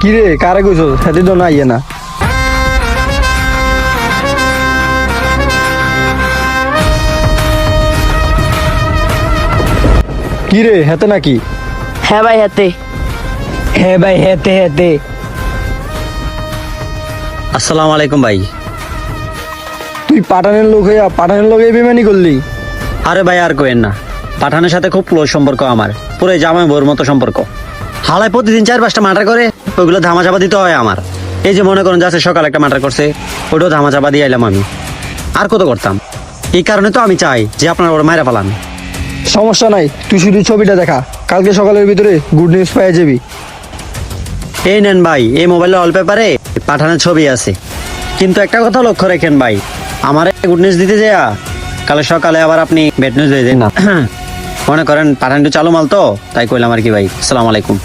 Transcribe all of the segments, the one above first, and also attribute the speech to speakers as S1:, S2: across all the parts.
S1: কিরে কারে কইছো সাথে তো না ইয়ে না কিরে হেতে নাকি?
S2: হ্যাঁ ভাই হাতে।
S3: হ্যাঁ ভাই হেতে হেতে।
S4: আসসালামু আলাইকুম ভাই।
S1: তুই পাঠানের লোক হইয়া পাঠানের লোক এই বেমানি করলি?
S4: আরে ভাই আর কোয়েন না, পাঠানের সাথে খুব ক্লোজ সম্পর্ক আমার, পুরো জামাই বউর মতো সম্পর্ক। হালায় প্রতিদিন 4-5টা মার্ডার করে, ওইগুলো ধামা চাপা দিতে হয় আমার। এই যে মনে করেন যাচ্ছে সকাল একটা মার্ডার করছে, ওটাও ধামা চাপা দিয়ে এলাম আমি। আর কত করতাম? এই কারণে তো আমি চাই যে আপনার ওরা মায়েরা পালান।
S1: সমস্যা নাই, তুই শুধু ছবিটা দেখা, কালকে সকালের ভিতরে গুড নিউজ পেয়ে যাবি।
S4: এই নেন ভাই, এই মোবাইলের ওয়ালপেপারে পাঠানের ছবি আছে। কিন্তু একটা কথা লক্ষ্য রাখেন ভাই, আমার গুড নিউজ দিতে যায়া কাল সকালে আবার আপনি ব্যাড নিউজ হয়ে যান না। মনে করেন পাঠানটা চালু মাল তো, তাই কইলাম আর কি ভাই। আসসালামু আলাইকুম।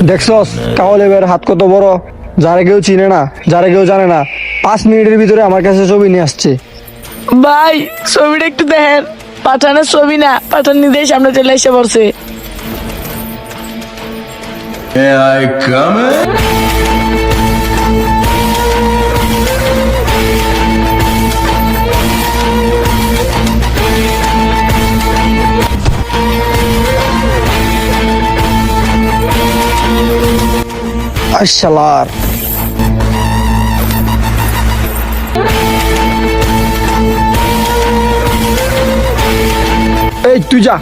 S1: দেখছস কাওয়াল এবার হাত কত বড়, যারা কেউ চিনে না, যারা কেউ জানে না, 5 মিনিটের ভিতরে আমার কাছে ছবি নিয়ে আসছে।
S2: ভাই ছবিটা একটু দেখেন, পাঠানের ছবি না, পাঠান নিজেই সামনে চলে এসে পড়ছে।
S5: Here I come.
S1: শালার এই তুই যা।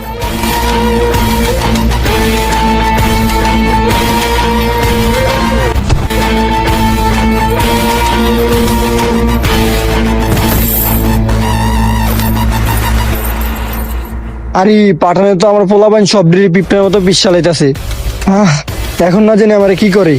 S1: আরে পাঠানে তো আমার পোলাপাইন সব পিঁপড়ার মতো পিস চালাইতেছে। এখন না জানি আমারে কি করে।